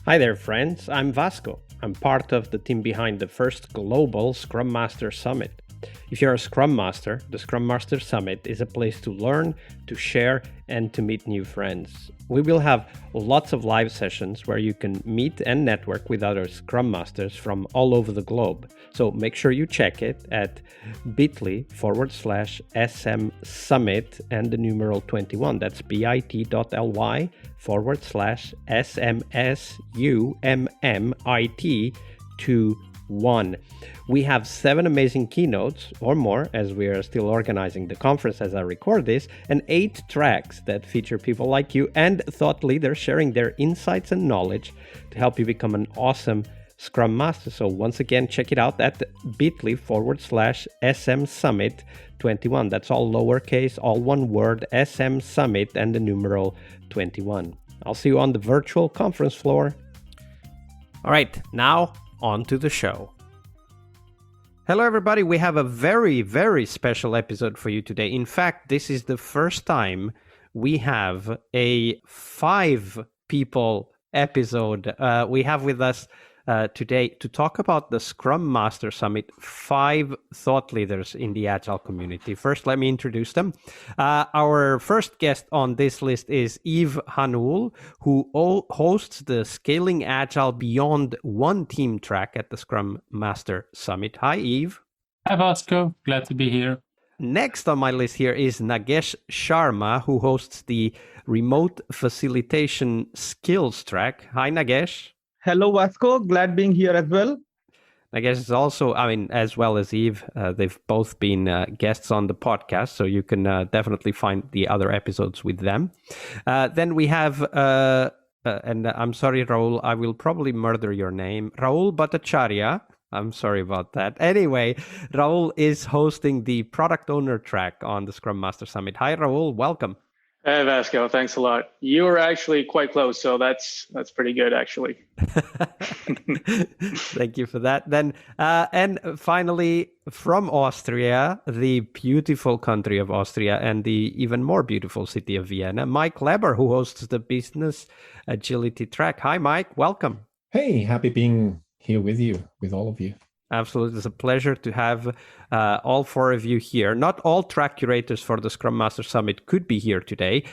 Hi there, friends. I'm Vasco. I'm part of the team behind the first global Scrum Master Summit. If you're a Scrum Master, the Scrum Master Summit is a place to learn, to share, and to meet new friends. We will have lots of live sessions where you can meet and network with other Scrum Masters from all over the globe. So make sure you check it at bit.ly/SM Summit and the numeral 21. That's bit.ly/SMSUMMIT21. We have 7 amazing keynotes or more, as we are still organizing the conference as I record this, and 8 tracks that feature people like you and thought leaders sharing their insights and knowledge to help you become an awesome Scrum Master. So once again, check it out at bit.ly/SM Summit 21. That's all lowercase, all one word, SM Summit and the numeral 21. I'll see you on the virtual conference floor. All right, now on to the show. Hello, everybody. We have a very, very special episode for you today. In fact, this is the first time we have a 5-people episode. We have with us today to talk about the Scrum Master Summit, 5 thought leaders in the Agile community. First, let me introduce them. Our first guest on this list is Yves Hanoulle, who hosts the Scaling Agile Beyond One Team track at the Scrum Master Summit. Hi, Yves. Hi, Vasco. Glad to be here. Next on my list here is Nagesh Sharma, who hosts the Remote Facilitation Skills track. Hi, Nagesh. Hello, Vasco. Glad being here as well. Nagesh is also, as well as Yves, they've both been guests on the podcast, so you can definitely find the other episodes with them. Then we have, and I'm sorry, Rahul, I will probably murder your name, Rahul Bhattacharya. I'm sorry about that. Anyway, Rahul is hosting the Product Owner track on the Scrum Master Summit. Hi, Rahul. Welcome. Hey, Vasco, thanks a lot. You were actually quite close, so that's pretty good, actually. Thank you for that. Then, and finally, from Austria, the beautiful country of Austria and the even more beautiful city of Vienna, Mike Leber, who hosts the Business Agility track. Hi, Mike. Welcome. Hey, happy being here with you, with all of you. Absolutely. It's a pleasure to have all 4 of you here. Not all track curators for the Scrum Master Summit could be here today.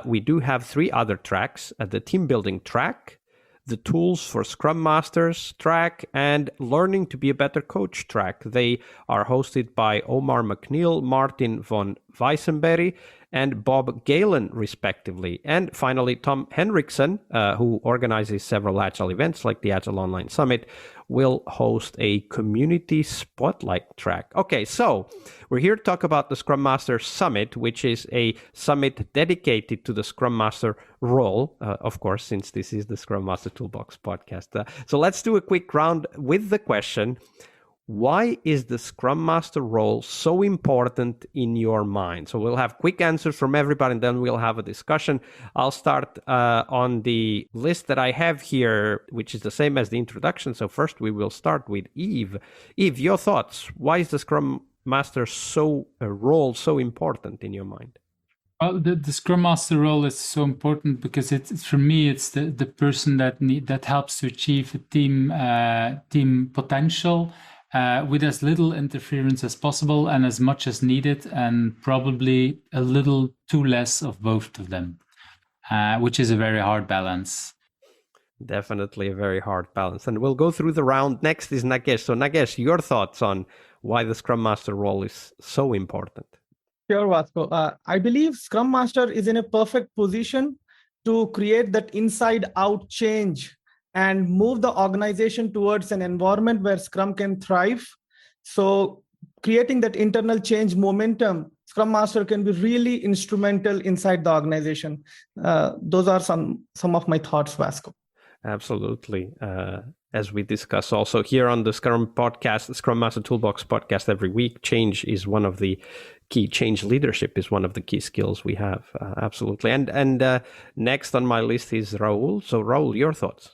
We do have 3 other tracks, the team building track, the tools for Scrum Masters track, and learning to be a better coach track. They are hosted by Omar McNeil, Martin von Weissenberry, and Bob Galen, respectively. And finally, Tom Henriksen, who organizes several Agile events like the Agile Online Summit, will host a community spotlight track. Okay, so we're here to talk about the Scrum Master Summit, which is a summit dedicated to the Scrum Master role, of course, since this is the Scrum Master Toolbox podcast. So let's do a quick round with the question, why is the Scrum Master role so important in your mind? So we'll have quick answers from everybody, and then we'll have a discussion. I'll start on the list that I have here, which is the same as the introduction. So first, we will start with Yves. Yves, your thoughts. Why is the Scrum Master role so important in your mind? Well, the Scrum Master role is so important because it's for me, it's the person that helps to achieve a team potential. With as little interference as possible and as much as needed, and probably a little too less of both of them, which is a very hard balance. Definitely a very hard balance. And we'll go through the round. Next is Nagesh. So Nagesh, your thoughts on why the Scrum Master role is so important? Sure, Vasco. I believe Scrum Master is in a perfect position to create that inside-out change and move the organization towards an environment where Scrum can thrive. So creating that internal change momentum, Scrum Master can be really instrumental inside the organization. Those are some of my thoughts, Vasco. Absolutely. As we discuss also here on the Scrum podcast, the Scrum Master Toolbox podcast every week, change is one of the key, change leadership is one of the key skills we have. Absolutely. And next on my list is Rahul. So Rahul, your thoughts?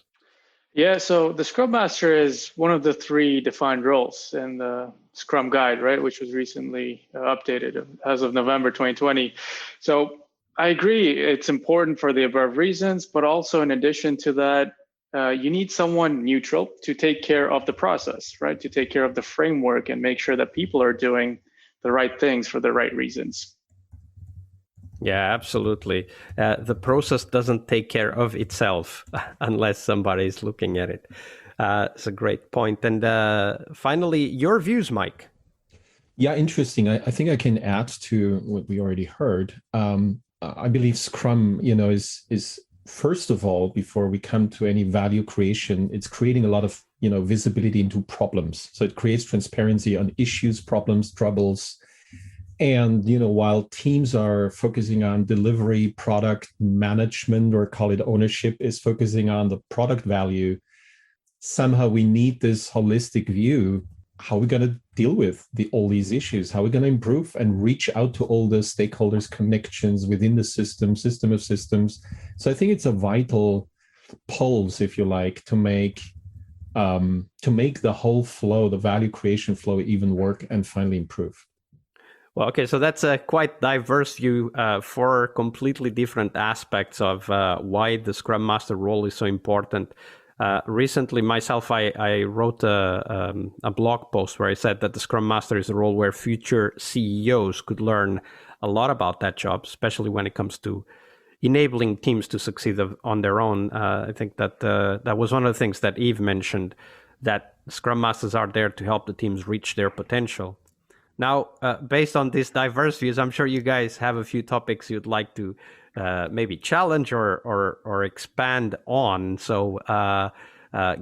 Yeah, so the Scrum Master is one of the 3 defined roles in the Scrum Guide, right, which was recently updated as of November 2020. So I agree, it's important for the above reasons, but also in addition to that, you need someone neutral to take care of the process, right? To take care of the framework and make sure that people are doing the right things for the right reasons. Yeah, absolutely. The process doesn't take care of itself unless somebody is looking at it. It's a great point. And finally, your views, Mike. Yeah, interesting. I think I can add to what we already heard. I believe Scrum, is first of all, before we come to any value creation, it's creating a lot of, visibility into problems. So it creates transparency on issues, problems, troubles. And, while teams are focusing on delivery, product management, or call it ownership, is focusing on the product value, somehow we need this holistic view. How are we going to deal with all these issues? How are we going to improve and reach out to all the stakeholders, connections within the system of systems? So I think it's a vital pulse, if you like, to make the whole flow, the value creation flow, even work and finally improve. Well, okay, so that's a quite diverse view for completely different aspects of why the Scrum Master role is so important. Recently, myself, I wrote a blog post where I said that the Scrum Master is a role where future CEOs could learn a lot about that job, especially when it comes to enabling teams to succeed on their own. I think that that was one of the things that Yves mentioned, that Scrum Masters are there to help the teams reach their potential. Now, based on these diverse views, I'm sure you guys have a few topics you'd like to maybe challenge or expand on. So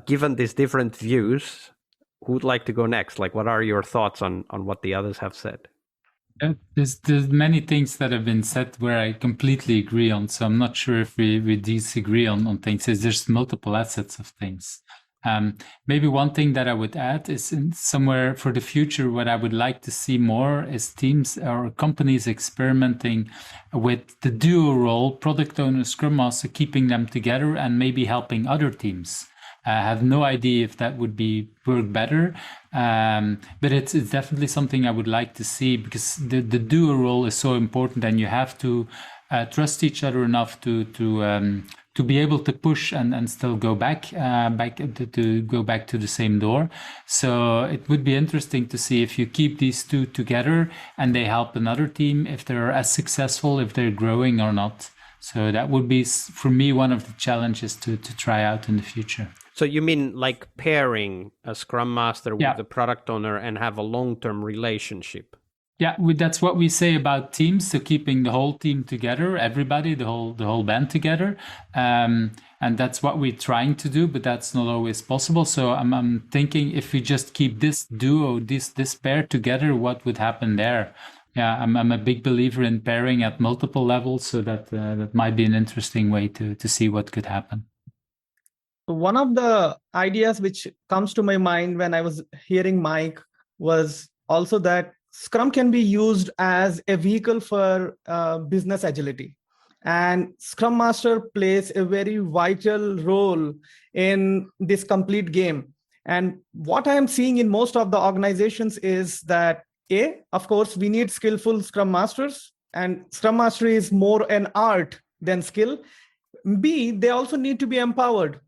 given these different views, who would like to go next? Like, what are your thoughts on what the others have said? There's many things that have been said where I completely agree on. So I'm not sure if we disagree on things. There's multiple assets of things. Maybe one thing that I would add is somewhere for the future, what I would like to see more is teams or companies experimenting with the duo role, product owner, Scrum Master, keeping them together and maybe helping other teams. I have no idea if that would work better, but it's definitely something I would like to see, because the duo role is so important, and you have to trust each other enough to be able to push and still go back to go back to the same door. So it would be interesting to see if you keep these two together and they help another team, if they're as successful, if they're growing or not. So that would be, for me, one of the challenges to try out in the future. So you mean like pairing a Scrum Master with the product owner and have a long-term relationship? Yeah, that's what we say about teams. So keeping the whole team together, everybody, the whole band together, and that's what we're trying to do. But that's not always possible. So I'm thinking, if we just keep this duo, this pair together, what would happen there? Yeah, I'm a big believer in pairing at multiple levels. So that might be an interesting way to see what could happen. One of the ideas which comes to my mind when I was hearing Mike was also that Scrum can be used as a vehicle for business agility. And Scrum Master plays a very vital role in this complete game. And what I am seeing in most of the organizations is that, of course, we need skillful Scrum Masters, and Scrum Mastery is more an art than skill. B, they also need to be empowered.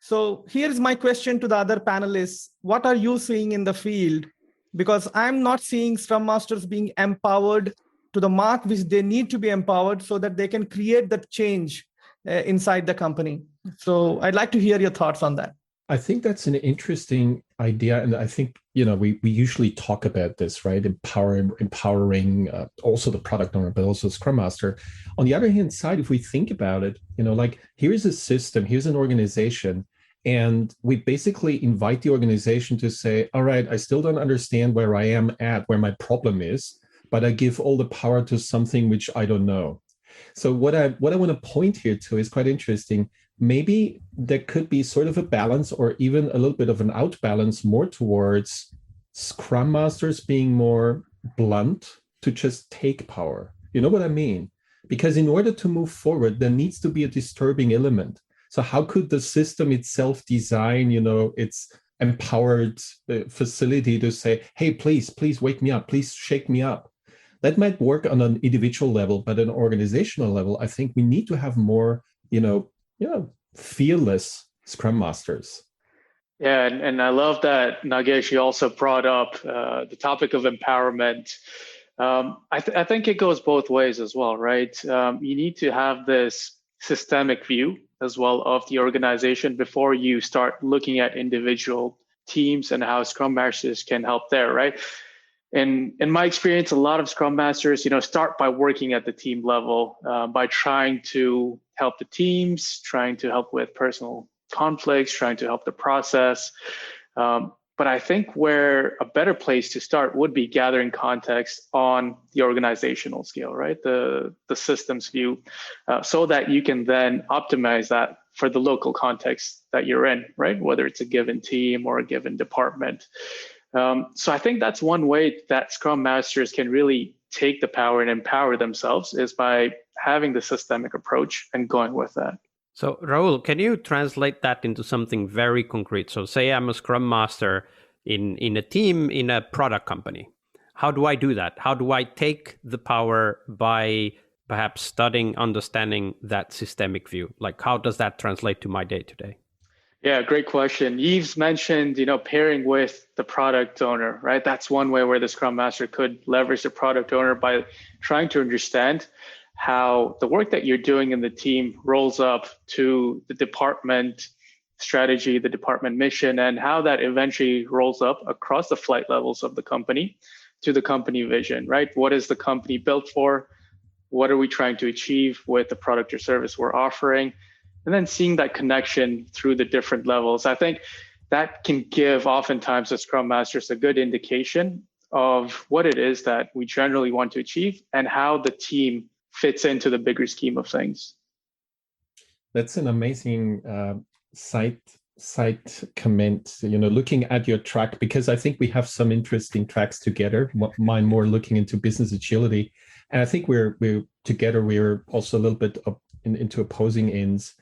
So here's my question to the other panelists. What are you seeing in the field? Because I'm not seeing Scrum Masters being empowered to the mark which they need to be empowered so that they can create that change inside the company. So I'd like to hear your thoughts on that. I think that's an interesting idea. And I think, we usually talk about this, right? Empowering also the product owner, but also Scrum Master. On the other hand side, if we think about it, like here's a system, here's an organization, and we basically invite the organization to say, all right, I still don't understand where I am at, where my problem is, but I give all the power to something which I don't know. So what I want to point here to is quite interesting. Maybe there could be sort of a balance, or even a little bit of an outbalance, more towards Scrum Masters being more blunt to just take power. You know what I mean? Because in order to move forward, there needs to be a disturbing element. So how could the system itself design, its empowered facility to say, hey, please wake me up, please shake me up? That might work on an individual level, but at an organizational level, I think we need to have more, fearless Scrum Masters? Yeah, and I love that, Nagesh, you also brought up the topic of empowerment. I think it goes both ways as well, right? You need to have this systemic view as well of the organization before you start looking at individual teams and how Scrum Masters can help there, right? And in my experience, a lot of Scrum Masters, start by working at the team level, by trying to help the teams, trying to help with personal conflicts, trying to help the process. But I think where a better place to start would be gathering context on the organizational scale, right? The systems view, so that you can then optimize that for the local context that you're in, right? Whether it's a given team or a given department. So I think that's one way that Scrum Masters can really take the power and empower themselves, is by having the systemic approach and going with that. So Rahul, can you translate that into something very concrete? So say I'm a Scrum Master in a team, in a product company. How do I do that? How do I take the power by perhaps studying, understanding that systemic view? Like, how does that translate to my day-to-day? Yeah, great question. Yves mentioned, pairing with the product owner, right? That's one way where the Scrum Master could leverage the product owner by trying to understand how the work that you're doing in the team rolls up to the department strategy, the department mission, and how that eventually rolls up across the flight levels of the company to the company vision, right? What is the company built for? What are we trying to achieve with the product or service we're offering? And then seeing that connection through the different levels. I think that can give oftentimes the Scrum Masters a good indication of what it is that we generally want to achieve and how the team fits into the bigger scheme of things. That's an amazing side comment, looking at your track, because I think we have some interesting tracks together. Mine more looking into business agility. And I think we're together, we're also a little bit into opposing ends.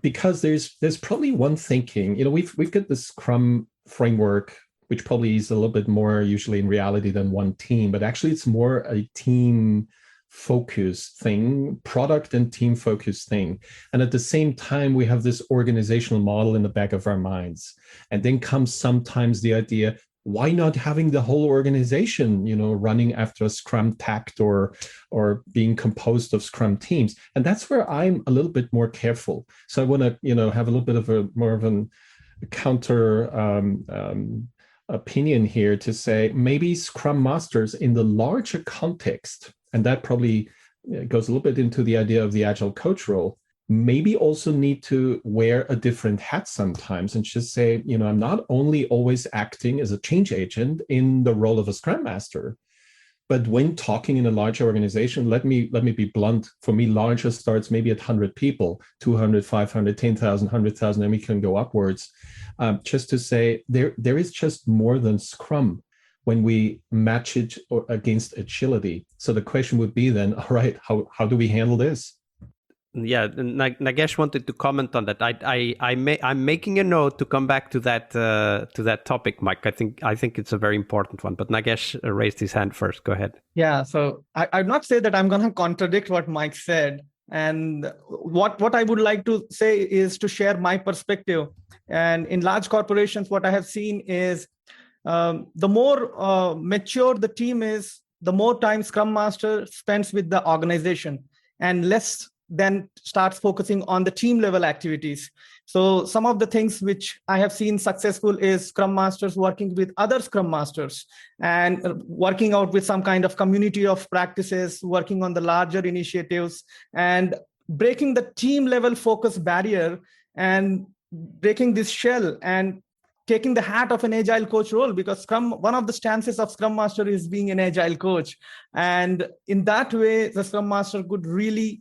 Because there's probably one thinking, we've got the Scrum framework, which probably is a little bit more usually in reality than one team, but actually it's more a team focused thing, product and team focused thing. And at the same time, we have this organizational model in the back of our minds. And then comes sometimes the idea, why not having the whole organization, running after a Scrum tact or being composed of Scrum teams? And that's where I'm a little bit more careful. So I want to, have a little bit of a more of a counter opinion here to say maybe Scrum Masters in the larger context, and that probably goes a little bit into the idea of the Agile Coach role, maybe also need to wear a different hat sometimes and just say, I'm not only always acting as a change agent in the role of a Scrum Master, but when talking in a large organization, let me be blunt. For me, larger starts maybe at 100 people, 200, 500, 10,000, 100,000, and we can go upwards. Just to say there is just more than Scrum when we match it against agility. So the question would be then, all right, how do we handle this? Yeah, Nagesh wanted to comment on that. I'm making a note to come back to that topic, Mike. I think it's a very important one. But Nagesh raised his hand first. Go ahead. Yeah, so I'd not say that I'm going to contradict what Mike said. And what I would like to say is to share my perspective. And in large corporations, what I have seen is the more mature the team is, the more time Scrum Master spends with the organization and less then starts focusing on the team level activities. So some of the things which I have seen successful is Scrum Masters working with other Scrum Masters and working out with some kind of community of practices, working on the larger initiatives and breaking the team level focus barrier and breaking this shell and taking the hat of an Agile Coach role, because one of the stances of Scrum Master is being an Agile Coach. And in that way, the Scrum Master could really,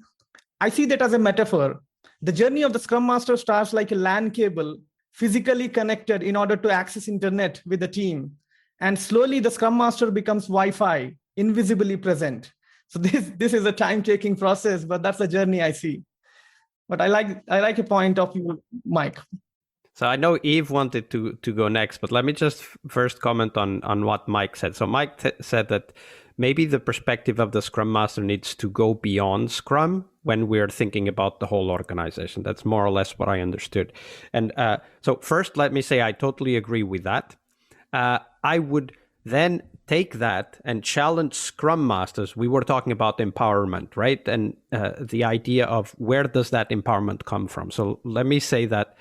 I see that as a metaphor. The journey of the Scrum Master starts like a LAN cable, physically connected in order to access internet with the team. And slowly the Scrum Master becomes Wi-Fi, invisibly present. So this is a time-taking process, but that's the journey I see. But I like a point of view, Mike. So I know Yves wanted to go next, but let me just first comment on what Mike said. So Mike said that maybe the perspective of the Scrum Master needs to go beyond Scrum when we're thinking about the whole organization. That's more or less what I understood. And so first, let me say I totally agree with that. I would then take that and challenge Scrum Masters. We were talking about empowerment, right? And the idea of where does that empowerment come from? So let me say that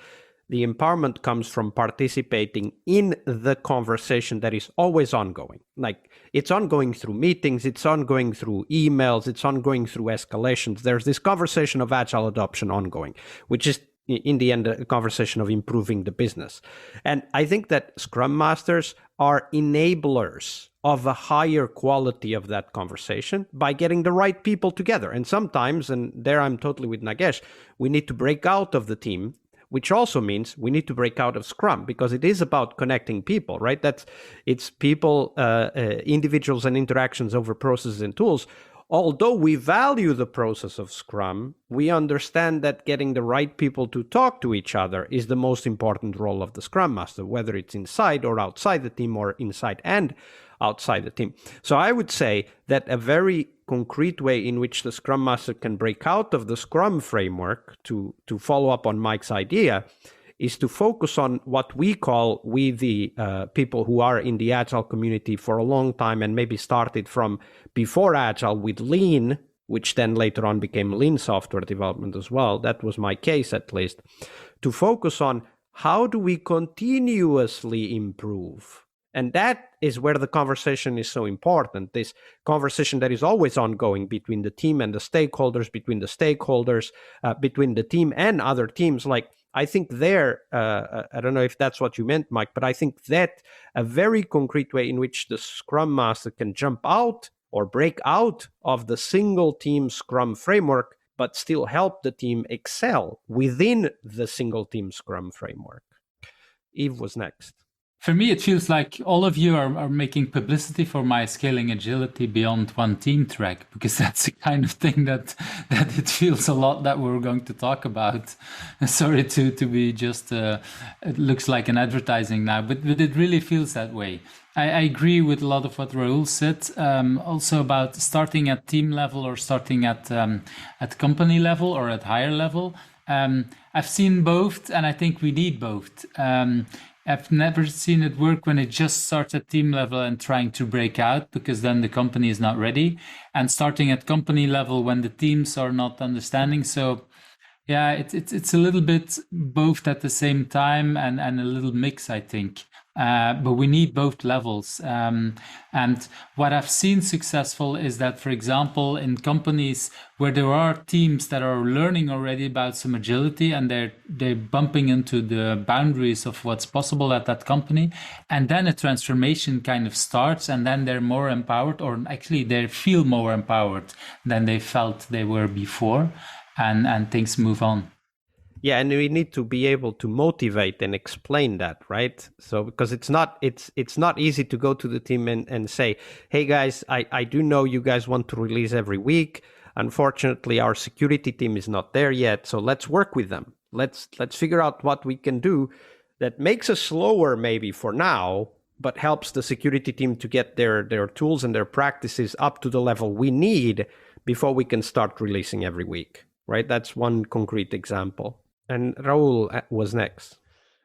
the empowerment comes from participating in the conversation that is always ongoing. Like, it's ongoing through meetings, it's ongoing through emails, it's ongoing through escalations. There's this conversation of agile adoption ongoing, which is in the end a conversation of improving the business. And I think that Scrum Masters are enablers of a higher quality of that conversation by getting the right people together. And sometimes, and there I'm totally with Nagesh, we need to break out of the team, which also means we need to break out of Scrum, because it is about connecting people, right? It's people, individuals and interactions over processes and tools. Although we value the process of Scrum, we understand that getting the right people to talk to each other is the most important role of the Scrum Master, whether it's inside or outside the team, or inside and outside the team. So I would say that a very concrete way in which the Scrum Master can break out of the Scrum framework, to follow up on Mike's idea, is to focus on what we the people who are in the Agile community for a long time and maybe started from before Agile with Lean, which then later on became Lean software development as well. That was my case, at least. To focus on how do we continuously improve? And that is where the conversation is so important. This conversation that is always ongoing between the team and the stakeholders, between the team and other teams. Like, I think there, I don't know if that's what you meant, Mike, but I think that a very concrete way in which the Scrum Master can jump out or break out of the single team Scrum framework, but still help the team excel within the single team Scrum framework. Yves was next. For me, it feels like all of you are making publicity for my Scaling Agility Beyond One Team track, because that's the kind of thing that it feels a lot that we're going to talk about. Sorry to be just, it looks like an advertising now, but it really feels that way. I agree with a lot of what Rahul said, also about starting at team level or starting at company level or at higher level. I've seen both, and I think we need both. I've never seen it work when it just starts at team level and trying to break out, because then the company is not ready, and starting at company level when the teams are not understanding. So yeah, it's a little bit both at the same time and a little mix, I think. But we need both levels. And what I've seen successful is that, for example, in companies where there are teams that are learning already about some agility and they're bumping into the boundaries of what's possible at that company, and then a transformation kind of starts, and then they're more empowered, or actually they feel more empowered than they felt they were before, and things move on. Yeah, and we need to be able to motivate and explain that, right? So because it's not easy to go to the team and say, hey guys, I do know you guys want to release every week. Unfortunately, our security team is not there yet, so let's work with them. Let's figure out what we can do that makes us slower maybe for now, but helps the security team to get their tools and their practices up to the level we need before we can start releasing every week, right? That's one concrete example. And Rahul was next.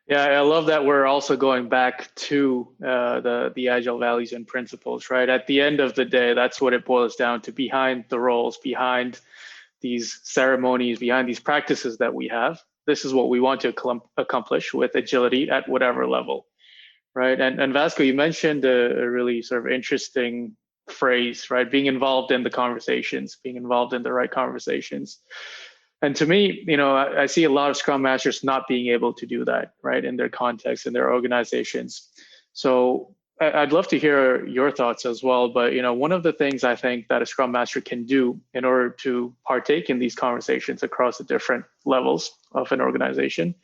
Yeah, I love that we're also going back to the Agile values and principles, right? At the end of the day, that's what it boils down to, behind the roles, behind these ceremonies, behind these practices that we have. This is what we want to accomplish with agility at whatever level, right? And Vasco, you mentioned a really sort of interesting phrase, right? Being involved in the conversations, being involved in the right conversations. And to me, I see a lot of Scrum Masters not being able to do that, right, in their context, in their organizations. So I'd love to hear your thoughts as well. But, one of the things I think that a Scrum Master can do in order to partake in these conversations across the different levels of an organization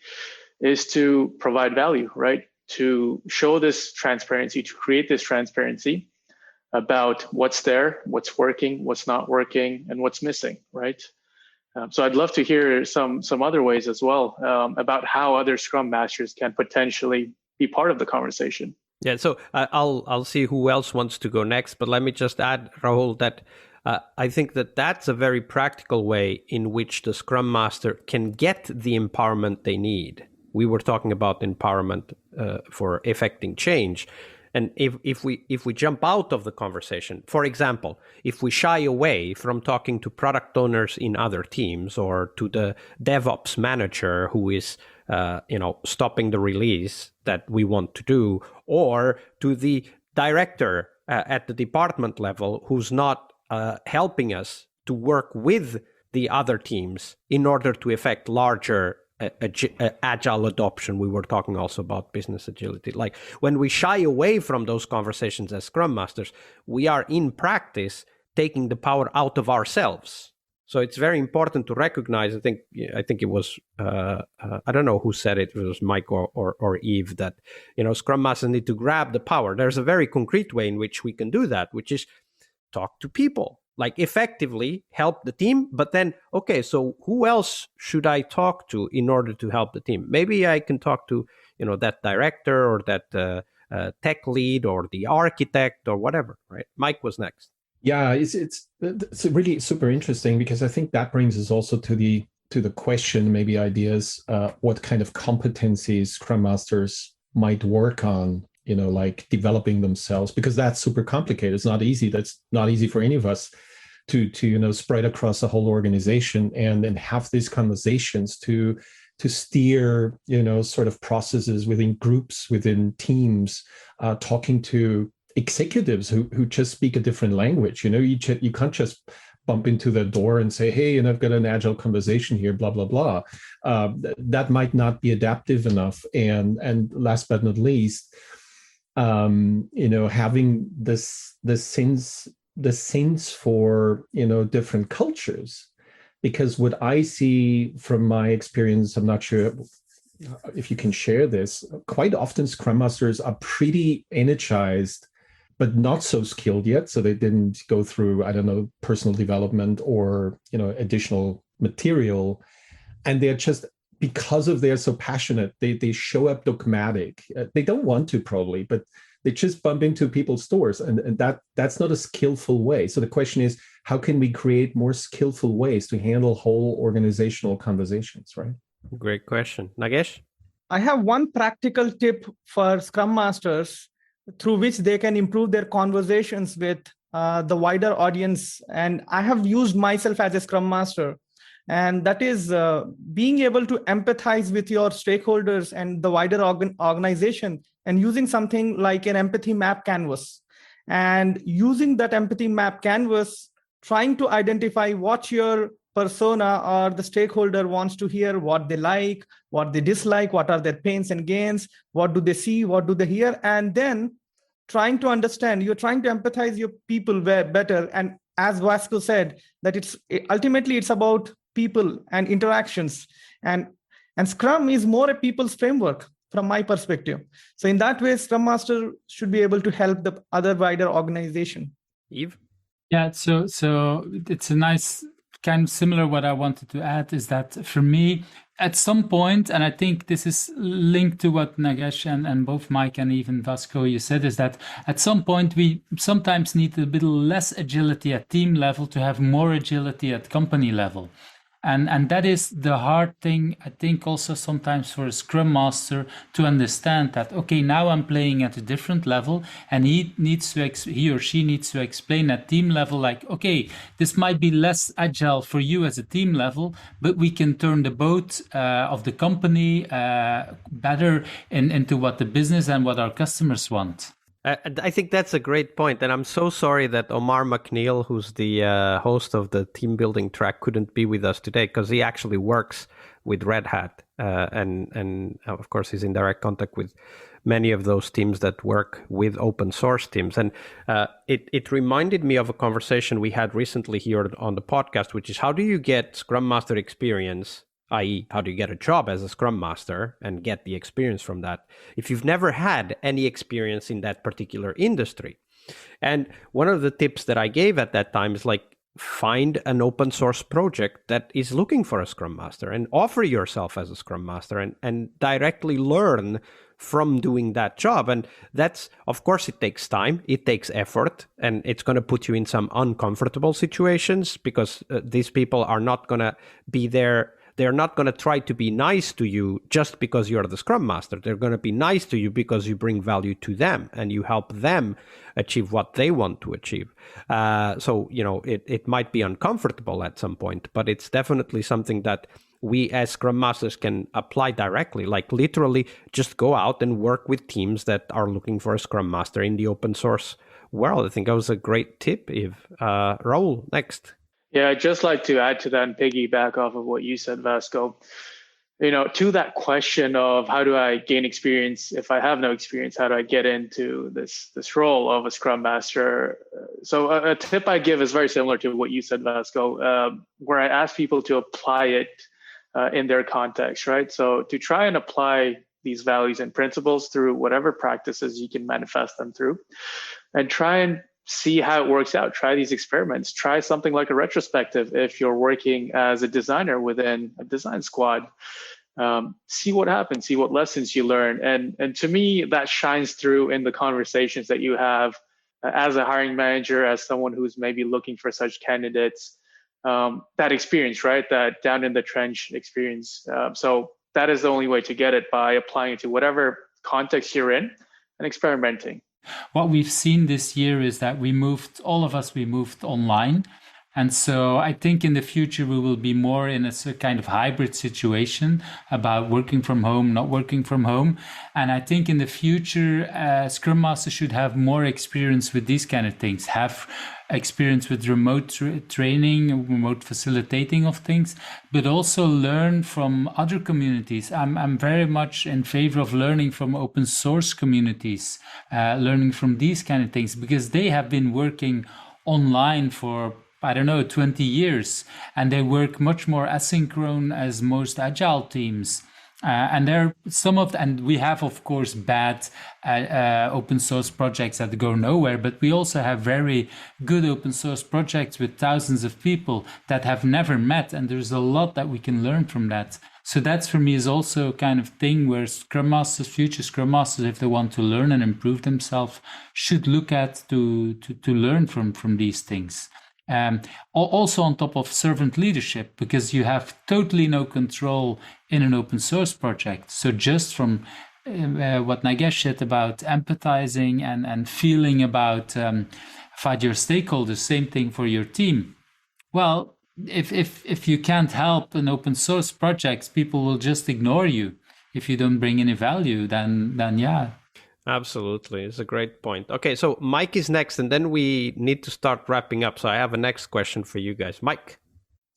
is to provide value, right, to show this transparency, to create this transparency about what's there, what's working, what's not working, and what's missing, right? So I'd love to hear some other ways as well about how other Scrum Masters can potentially be part of the conversation. Yeah, so I'll see who else wants to go next, but let me just add, Rahul, that I think that that's a very practical way in which the Scrum Master can get the empowerment they need. We were talking about empowerment for effecting change. And if we jump out of the conversation, for example, if we shy away from talking to product owners in other teams or to the DevOps manager who is stopping the release that we want to do, or to the director at the department level who's not helping us to work with the other teams in order to effect larger agile adoption. We were talking also about business agility. Like when we shy away from those conversations as Scrum Masters, we are in practice taking the power out of ourselves. So it's very important to recognize, I think it was, I don't know who said it, it was Mike or Yves, that, Scrum Masters need to grab the power. There's a very concrete way in which we can do that, which is talk to people, like effectively help the team. But then, okay, so who else should I talk to in order to help the team? Maybe I can talk to, that director or that tech lead or the architect or whatever, right? Mike was next. Yeah, it's really super interesting, because I think that brings us also to the question, maybe ideas, what kind of competencies Scrum Masters might work on, like developing themselves, because that's super complicated. It's not easy. That's not easy for any of us to spread across the whole organization and then have these conversations to steer, sort of processes within groups, within teams, talking to executives who just speak a different language. You can't just bump into the door and say, hey, I've got an agile conversation here, blah, blah, blah. That might not be adaptive enough. And last but not least, having the sense for, different cultures. Because what I see from my experience, I'm not sure if you can share this, quite often Scrum Masters are pretty energized, but not so skilled yet. So they didn't go through, personal development or, additional material. And they're just, because of they're so passionate, they show up dogmatic. They don't want to probably, but they just bump into people's doors. And that's not a skillful way. So the question is, how can we create more skillful ways to handle whole organizational conversations, right? Great question. Nagesh? I have one practical tip for Scrum Masters through which they can improve their conversations with the wider audience. And I have used myself as a Scrum Master. And that is being able to empathize with your stakeholders and the wider organization, and using something like an empathy map canvas. And using that empathy map canvas, trying to identify what your persona or the stakeholder wants to hear, what they like, what they dislike, what are their pains and gains, what do they see, what do they hear, and then trying to understand, you're trying to empathize your people better. And as Vasco said, that it's about people and interactions, and Scrum is more a people's framework from my perspective. So in that way, Scrum Master should be able to help the other wider organization. Yves? Yeah, so it's a nice kind of similar. What I wanted to add is that for me, at some point, and I think this is linked to what Nagesh and both Mike and even Vasco you said, is that at some point we sometimes need a bit less agility at team level to have more agility at company level. And that is the hard thing, I think, also sometimes for a Scrum Master to understand that, okay, now I'm playing at a different level, and he or she needs to explain at team level, like, okay, this might be less agile for you as a team level, but we can turn the boat of the company better into what the business and what our customers want. I think that's a great point, and I'm so sorry that Omar McNeil, who's the host of the team building track, couldn't be with us today, because he actually works with Red Hat, and of course he's in direct contact with many of those teams that work with open source teams. And it reminded me of a conversation we had recently here on the podcast, which is, how do you get Scrum Master experience, i.e. how do you get a job as a Scrum Master and get the experience from that, if you've never had any experience in that particular industry? And one of the tips that I gave at that time is, like, find an open source project that is looking for a Scrum Master and offer yourself as a Scrum Master and directly learn from doing that job. And that's, of course, it takes time, it takes effort, and it's going to put you in some uncomfortable situations because these people are not going to be there. They're not going to try to be nice to you just because you're the Scrum Master. They're going to be nice to you because you bring value to them and you help them achieve what they want to achieve. So, it might be uncomfortable at some point, but it's definitely something that we as Scrum Masters can apply directly, like literally just go out and work with teams that are looking for a Scrum Master in the open source world. I think that was a great tip, Yves. Rahul, next. Yeah, I'd just like to add to that and piggyback off of what you said, Vasco. To that question of how do I gain experience if I have no experience? How do I get into this role of a Scrum Master? So a tip I give is very similar to what you said, Vasco, where I ask people to apply it in their context, right? So to try and apply these values and principles through whatever practices you can manifest them through, and try and see how it works out. Try these experiments. Try something like a retrospective if you're working as a designer within a design squad. See what happens, see what lessons you learn. And to me, that shines through in the conversations that you have as a hiring manager, as someone who's maybe looking for such candidates. That experience, right? That down in the trench experience. So that is the only way to get it, by applying it to whatever context you're in and experimenting. What we've seen this year is that all of us moved online. And so I think in the future, we will be more in a kind of hybrid situation about working from home, not working from home. And I think in the future, Scrum Masters should have more experience with these kind of things, have experience with remote training, remote facilitating of things, but also learn from other communities. I'm very much in favor of learning from open source communities, learning from these kind of things, because they have been working online for 20 years, and they work much more asynchronous as most agile teams. And we have, of course, bad open source projects that go nowhere, but we also have very good open source projects with thousands of people that have never met, and there's a lot that we can learn from that. So that's, for me, is also a kind of thing where Scrum Masters, future Scrum Masters, if they want to learn and improve themselves, should look at to learn from these things. Also on top of servant leadership, because you have totally no control in an open source project. So just from what Nagesh said about empathizing and feeling about your stakeholders, same thing for your team. Well, if you can't help an open source project, people will just ignore you. If you don't bring any value, then yeah. Absolutely. It's a great point. Okay, so Mike is next, and then we need to start wrapping up. So I have a next question for you guys. Mike.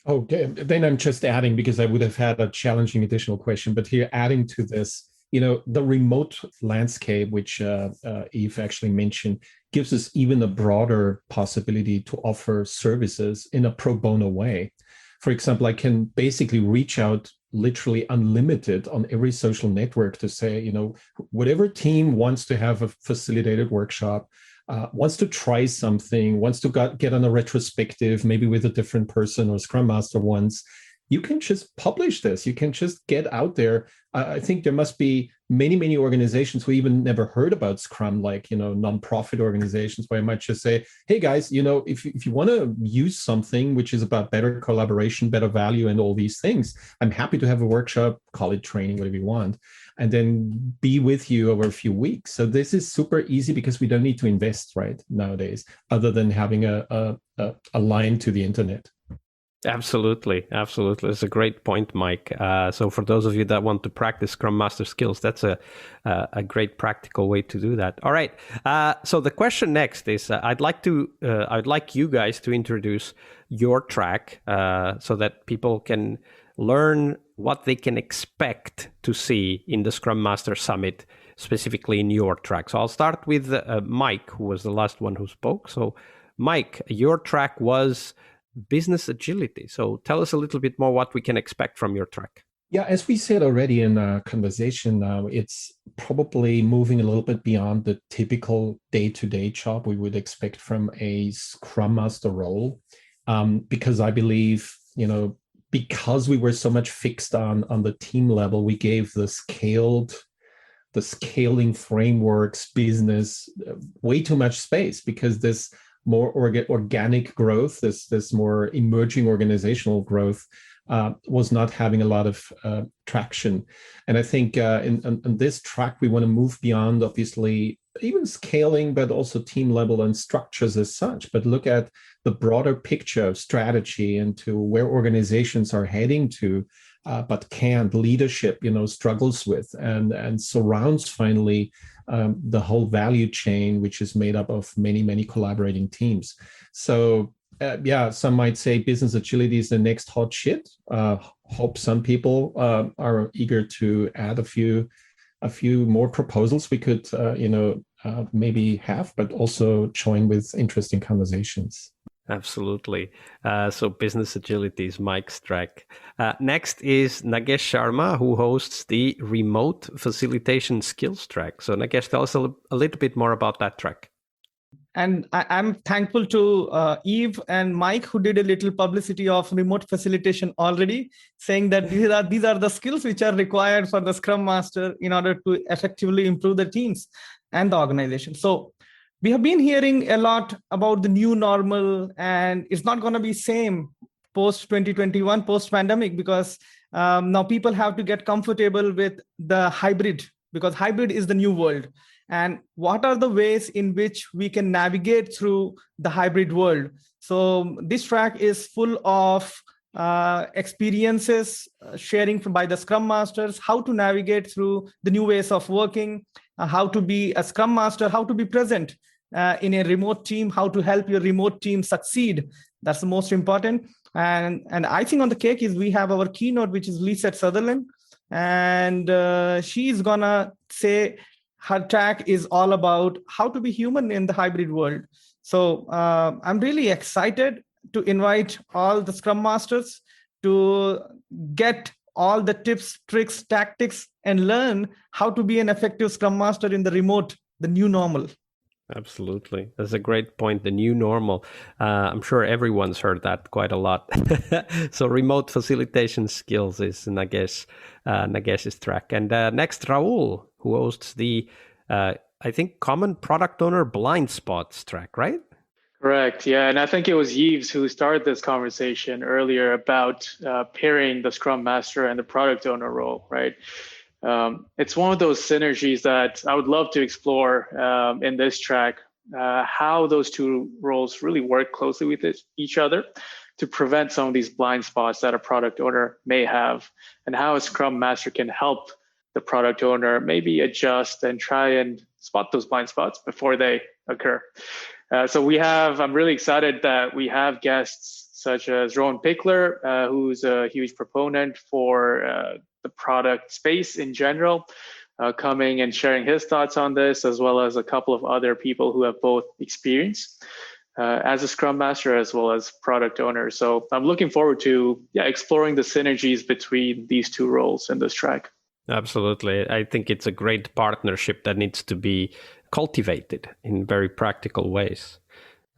Okay, then I'm just adding, because I would have had a challenging additional question, but here adding to this, the remote landscape, which Yves actually mentioned, gives us even a broader possibility to offer services in a pro bono way. For example, I can basically reach out literally unlimited on every social network to say, whatever team wants to have a facilitated workshop, wants to try something, wants to get on a retrospective, maybe with a different person or Scrum Master once, you can just publish this. You can just get out there. I think there must be many, many organizations who even never heard about Scrum, like, nonprofit organizations, where I might just say, hey guys, if you want to use something which is about better collaboration, better value, and all these things, I'm happy to have a workshop, call it training, whatever you want, and then be with you over a few weeks. So this is super easy because we don't need to invest right nowadays, other than having a line to the internet. Absolutely. It's a great point, Mike. So for those of you that want to practice Scrum Master skills, that's a great practical way to do that. All right. So the question next is, I'd like you guys to introduce your track so that people can learn what they can expect to see in the Scrum Master Summit, specifically in your track. So I'll start with Mike, who was the last one who spoke. So Mike, your track was business agility. So tell us a little bit more what we can expect from your track. Yeah, as we said already in our conversation, it's probably moving a little bit beyond the typical day-to-day job we would expect from a Scrum Master role. because I believe, because we were so much fixed on the team level, we gave the scaling frameworks business way too much space, because this more organic growth, this more emerging organizational growth was not having a lot of traction. And I think in this track, we want to move beyond, obviously, even scaling, but also team level and structures as such, but look at the broader picture of strategy and to where organizations are heading to, but can't, leadership, struggles with, and surrounds finally the whole value chain, which is made up of many, many collaborating teams. So some might say business agility is the next hot shit. Hope some people are eager to add a few more proposals we could, maybe have, but also join with interesting conversations. Absolutely. So business agility is Mike's track. Next is Nagesh Sharma, who hosts the Remote Facilitation Skills track. So Nagesh, tell us a little bit more about that track. And I'm thankful to Yves and Mike, who did a little publicity of remote facilitation already, saying that these are the skills which are required for the Scrum Master in order to effectively improve the teams and the organization. So we have been hearing a lot about the new normal, and it's not going to be same post 2021, post pandemic, because now people have to get comfortable with the hybrid, because hybrid is the new world. And what are the ways in which we can navigate through the hybrid world? So this track is full of experiences sharing by the Scrum Masters, how to navigate through the new ways of working, how to be a Scrum Master, how to be present in a remote team, how to help your remote team succeed. That's the most important. And icing on the cake is we have our keynote, which is Lisa Sutherland. And she's going to say her track is all about how to be human in the hybrid world. So I'm really excited to invite all the Scrum Masters to get all the tips, tricks, tactics, and learn how to be an effective Scrum Master in the remote, the new normal. Absolutely. That's a great point. The new normal. I'm sure everyone's heard that quite a lot. So remote facilitation skills is Nagesh's track. And next, Rahul, who hosts the, I think, Common Product Owner Blindspots track, right? Correct. Yeah. And I think it was Yves who started this conversation earlier about pairing the Scrum Master and the product owner role, right? It's one of those synergies that I would love to explore in this track, how those two roles really work closely with each other to prevent some of these blind spots that a product owner may have, and how a Scrum Master can help the product owner maybe adjust and try and spot those blind spots before they occur. I'm really excited that we have guests such as Rowan Pickler, who's a huge proponent for the product space in general, coming and sharing his thoughts on this, as well as a couple of other people who have both experience as a Scrum Master as well as product owner. So I'm looking forward to exploring the synergies between these two roles in this track. Absolutely. I think it's a great partnership that needs to be cultivated in very practical ways.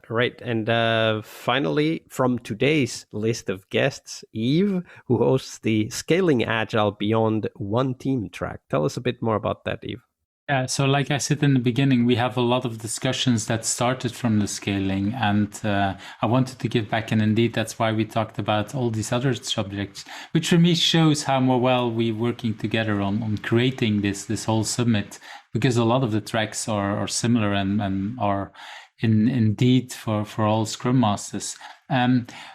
Right. And finally, from today's list of guests, Yves, who hosts the Scaling Agile Beyond One Team track. Tell us a bit more about that, Yves. Yeah, so like I said in the beginning, we have a lot of discussions that started from the scaling, and I wanted to give back. And indeed, that's why we talked about all these other subjects, which for me shows how well we're working together on creating this whole summit, because a lot of the tracks are similar and are indeed for all Scrum Masters.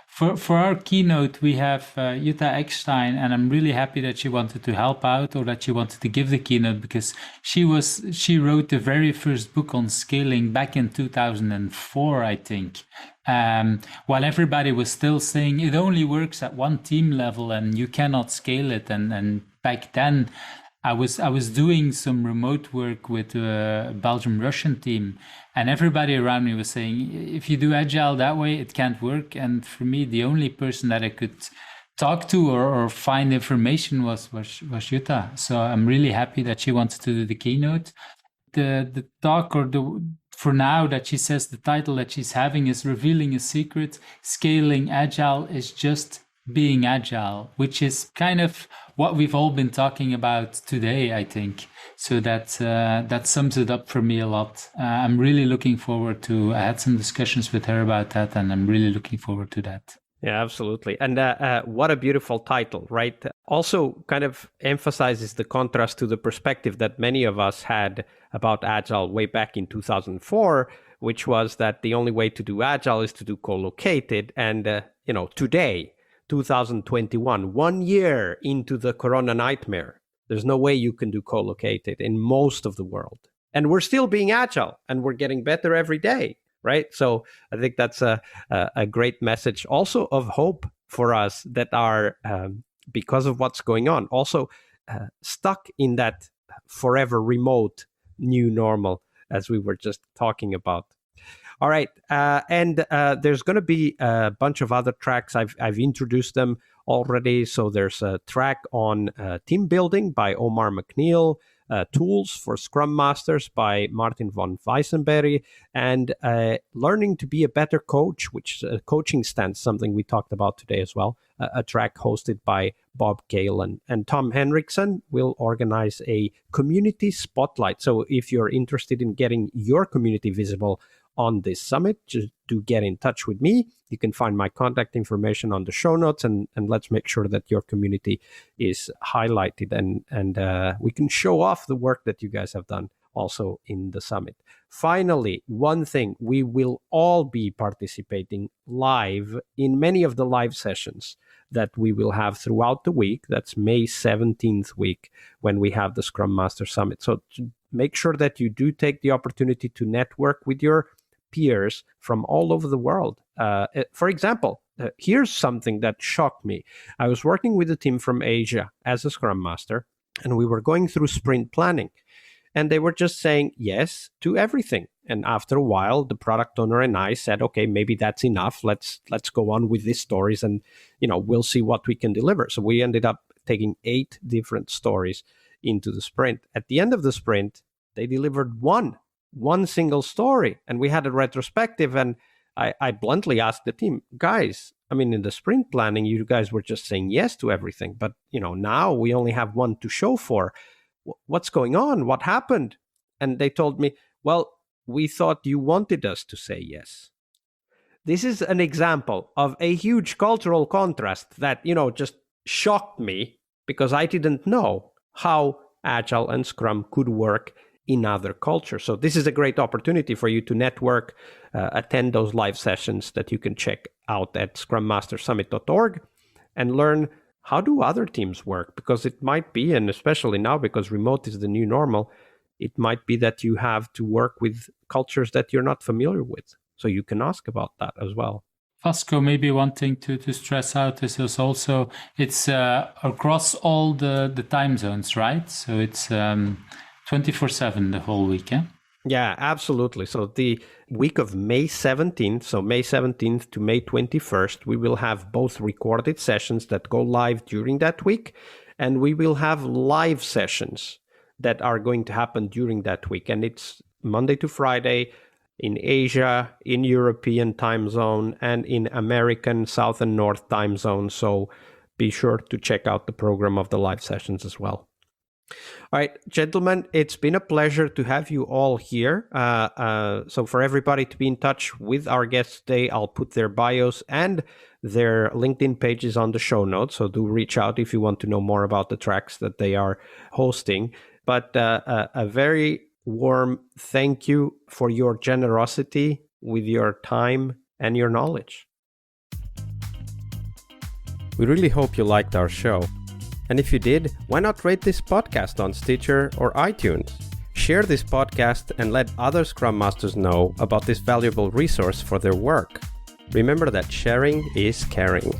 For our keynote, we have Jutta Eckstein, and I'm really happy that she wanted to help out, or that she wanted to give the keynote, because she wrote the very first book on scaling back in 2004, I think. While everybody was still saying it only works at one team level and you cannot scale it, and back then I was doing some remote work with a Belgium-Russian team, and everybody around me was saying, if you do Agile that way, it can't work. And for me, the only person that I could talk to or find information was Jutta. So I'm really happy that she wanted to do the keynote. The talk, or for now that she says the title that she's having is Revealing a Secret. Scaling Agile is just being agile, which is kind of what we've all been talking about today, I think. So that sums it up for me a lot. I'm really looking forward to, I had some discussions with her about that, and I'm really looking forward to that. Yeah, absolutely. And what a beautiful title, right? Also kind of emphasizes the contrast to the perspective that many of us had about Agile way back in 2004, which was that the only way to do Agile is to do co-located. And, today, 2021, 1 year into the Corona nightmare, there's no way you can do co-located in most of the world. And we're still being Agile, and we're getting better every day. Right. So I think that's a great message also of hope for us that are, because of what's going on, also stuck in that forever remote new normal, as we were just talking about. All right. And there's going to be a bunch of other tracks. I've introduced them already. So there's a track on team building by Omar McNeil. Tools for Scrum Masters by Martin von Weissenberry, and Learning to be a Better Coach, which is a coaching stance, something we talked about today as well, a track hosted by Bob Gale and Tom Henriksen will organize a community spotlight. So if you're interested in getting your community visible on this summit, just do get in touch with me. You can find my contact information on the show notes, and let's make sure that your community is highlighted and we can show off the work that you guys have done also in the summit. Finally, one thing, we will all be participating live in many of the live sessions that we will have throughout the week. That's May 17th week when we have the Scrum Master Summit. So make sure that you do take the opportunity to network with your peers from all over the world. For example, here's something that shocked me. I was working with a team from Asia as a Scrum Master, and we were going through sprint planning. And they were just saying yes to everything. And after a while, the product owner and I said, okay, maybe that's enough. Let's go on with these stories and, we'll see what we can deliver. So we ended up taking 8 different stories into the sprint. At the end of the sprint, they delivered one single story. And we had a retrospective, and I bluntly asked the team, guys, in the sprint planning, you guys were just saying yes to everything. But, now we only have one to show for. What's going on? What happened? And they told me, well, we thought you wanted us to say yes. This is an example of a huge cultural contrast that, just shocked me because I didn't know how Agile and Scrum could work in other cultures. So this is a great opportunity for you to network, attend those live sessions that you can check out at scrummastersummit.org and learn how do other teams work? Because it might be, and especially now because remote is the new normal, it might be that you have to work with cultures that you're not familiar with. So you can ask about that as well. Vasco, maybe one thing to stress out is also, it's across all the time zones, right? So it's 24/7 the whole week, yeah? Yeah, absolutely. So the week of May 17th, so May 17th to May 21st, we will have both recorded sessions that go live during that week, and we will have live sessions that are going to happen during that week. And it's Monday to Friday in Asia, in European time zone, and in American South and North time zone. So be sure to check out the program of the live sessions as well. All right, gentlemen, it's been a pleasure to have you all here. So for everybody to be in touch with our guests today, I'll put their bios and their LinkedIn pages on the show notes. So do reach out if you want to know more about the tracks that they are hosting. But a very warm thank you for your generosity with your time and your knowledge. We really hope you liked our show. And if you did, why not rate this podcast on Stitcher or iTunes? Share this podcast and let other Scrum Masters know about this valuable resource for their work. Remember that sharing is caring.